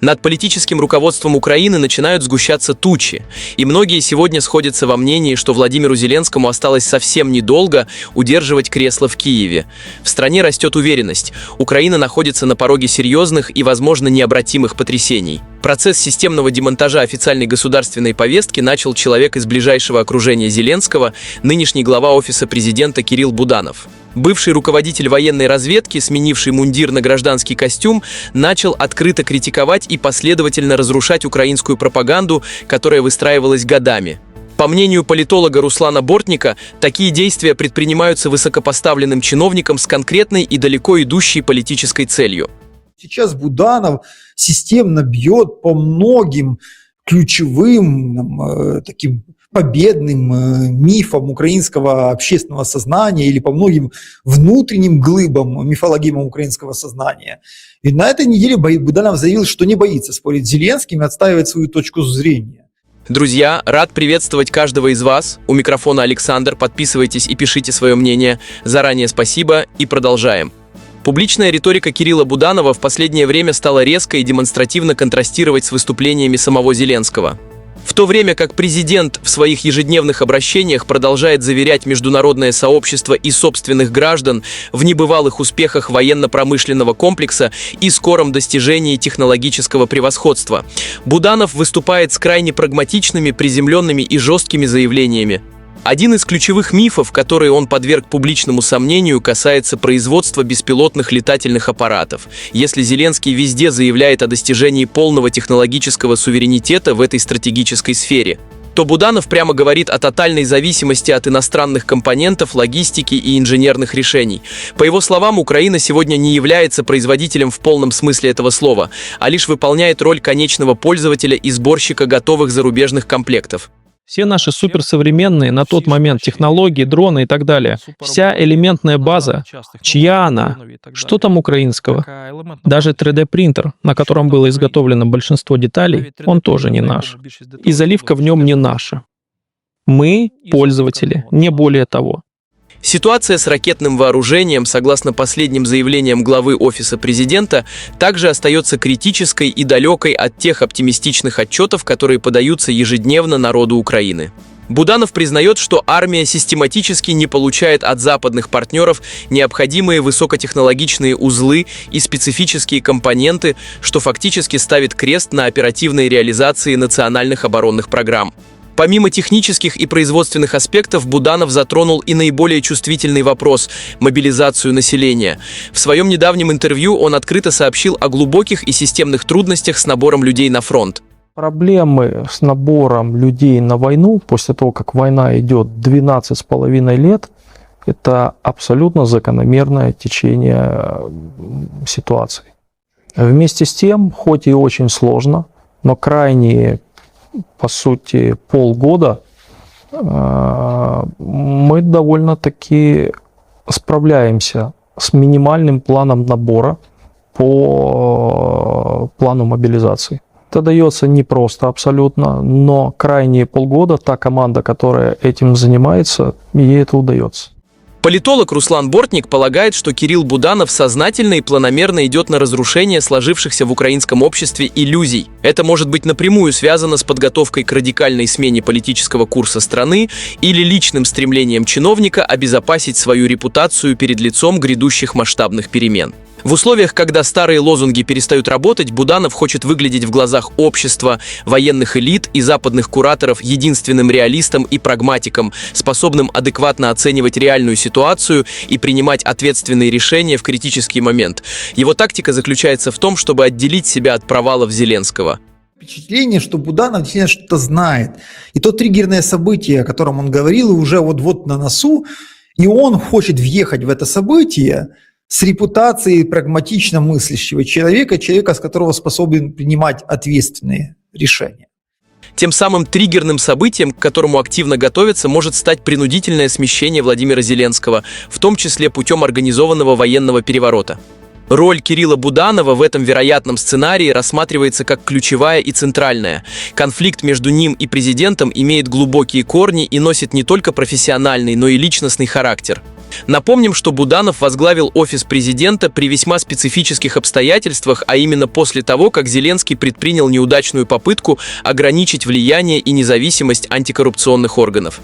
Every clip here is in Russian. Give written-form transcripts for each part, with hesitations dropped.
Над политическим руководством Украины начинают сгущаться тучи, и многие сегодня сходятся во мнении, что Владимиру Зеленскому осталось совсем недолго удерживать кресло в Киеве. В стране растет уверенность. Украина находится на пороге серьезных и, возможно, необратимых потрясений. Процесс системного демонтажа официальной государственной повестки начал человек из ближайшего окружения Зеленского, нынешний глава Офиса президента Кирилл Буданов. Бывший руководитель военной разведки, сменивший мундир на гражданский костюм, начал открыто критиковать и последовательно разрушать украинскую пропаганду, которая выстраивалась годами. По мнению политолога Руслана Бортника, такие действия предпринимаются высокопоставленным чиновником с конкретной и далеко идущей политической целью. Сейчас Буданов системно бьет по многим ключевым таким победным мифам украинского общественного сознания или по многим внутренним глыбам, мифологемам украинского сознания. И на этой неделе Буданов заявил, что не боится спорить с Зеленским и отстаивать свою точку зрения. Друзья, рад приветствовать каждого из вас. У микрофона Александр. Подписывайтесь и пишите свое мнение. Заранее спасибо и продолжаем. Публичная риторика Кирилла Буданова в последнее время стала резко и демонстративно контрастировать с выступлениями самого Зеленского. В то время как президент в своих ежедневных обращениях продолжает заверять международное сообщество и собственных граждан в небывалых успехах военно-промышленного комплекса и скором достижении технологического превосходства, Буданов выступает с крайне прагматичными, приземленными и жесткими заявлениями. Один из ключевых мифов, который он подверг публичному сомнению, касается производства беспилотных летательных аппаратов. Если Зеленский везде заявляет о достижении полного технологического суверенитета в этой стратегической сфере, то Буданов прямо говорит о тотальной зависимости от иностранных компонентов, логистики и инженерных решений. По его словам, Украина сегодня не является производителем в полном смысле этого слова, а лишь выполняет роль конечного пользователя и сборщика готовых зарубежных комплектов. Все наши суперсовременные на тот момент технологии, дроны и так далее, вся элементная база, чья она, что там украинского? Даже 3D-принтер, на котором было изготовлено большинство деталей, он тоже не наш. И заливка в нем не наша. Мы пользователи, не более того. Ситуация с ракетным вооружением, согласно последним заявлениям главы Офиса президента, также остается критической и далекой от тех оптимистичных отчетов, которые подаются ежедневно народу Украины. Буданов признает, что армия систематически не получает от западных партнеров необходимые высокотехнологичные узлы и специфические компоненты, что фактически ставит крест на оперативной реализации национальных оборонных программ. Помимо технических и производственных аспектов, Буданов затронул и наиболее чувствительный вопрос – мобилизацию населения. В своем недавнем интервью он открыто сообщил о глубоких и системных трудностях с набором людей на фронт. Проблемы с набором людей на войну, после того, как война идет 12,5 лет, это абсолютно закономерное течение ситуации. Вместе с тем, хоть и очень сложно, но крайне, по сути, полгода мы довольно-таки справляемся с минимальным планом набора по плану мобилизации. Это дается непросто абсолютно, но крайние полгода та команда, которая этим занимается, ей это удается. Политолог Руслан Бортник полагает, что Кирилл Буданов сознательно и планомерно идет на разрушение сложившихся в украинском обществе иллюзий. Это может быть напрямую связано с подготовкой к радикальной смене политического курса страны или личным стремлением чиновника обезопасить свою репутацию перед лицом грядущих масштабных перемен. В условиях, когда старые лозунги перестают работать, Буданов хочет выглядеть в глазах общества, военных элит и западных кураторов единственным реалистом и прагматиком, способным адекватно оценивать реальную ситуацию и принимать ответственные решения в критический момент. Его тактика заключается в том, чтобы отделить себя от провалов Зеленского. Впечатление, что Буданов действительно что-то знает. И то триггерное событие, о котором он говорил, уже вот на носу, и он хочет въехать в это событие с репутацией прагматично мыслящего человека, с которого способен принимать ответственные решения. Тем самым триггерным событием, к которому активно готовится, может стать принудительное смещение Владимира Зеленского, в том числе путем организованного военного переворота. Роль Кирилла Буданова в этом вероятном сценарии рассматривается как ключевая и центральная. Конфликт между ним и президентом имеет глубокие корни и носит не только профессиональный, но и личностный характер. Напомним, что Буданов возглавил офис президента при весьма специфических обстоятельствах, а именно после того, как Зеленский предпринял неудачную попытку ограничить влияние и независимость антикоррупционных органов.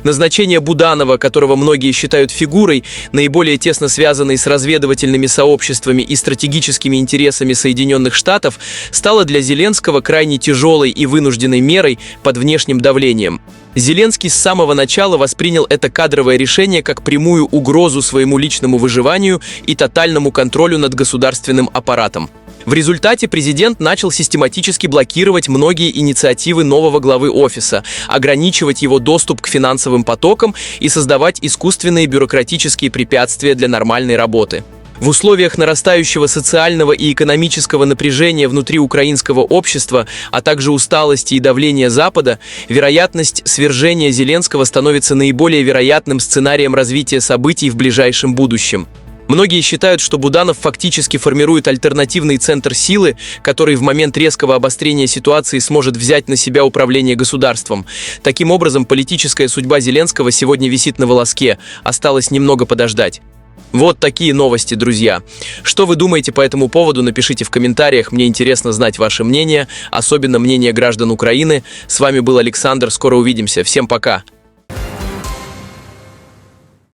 Назначение Буданова, которого многие считают фигурой, наиболее тесно связанной с разведывательными сообществами и стратегическими интересами Соединенных Штатов, стало для Зеленского крайне тяжелой и вынужденной мерой под внешним давлением. Зеленский с самого начала воспринял это кадровое решение как прямую угрозу своему личному выживанию и тотальному контролю над государственным аппаратом. В результате президент начал систематически блокировать многие инициативы нового главы офиса, ограничивать его доступ к финансовым потокам и создавать искусственные бюрократические препятствия для нормальной работы. В условиях нарастающего социального и экономического напряжения внутри украинского общества, а также усталости и давления Запада, вероятность свержения Зеленского становится наиболее вероятным сценарием развития событий в ближайшем будущем. Многие считают, что Буданов фактически формирует альтернативный центр силы, который в момент резкого обострения ситуации сможет взять на себя управление государством. Таким образом, политическая судьба Зеленского сегодня висит на волоске, осталось немного подождать. Вот такие новости, друзья. Что вы думаете по этому поводу, напишите в комментариях, мне интересно знать ваше мнение, особенно мнение граждан Украины. С вами был Александр, скоро увидимся, всем пока!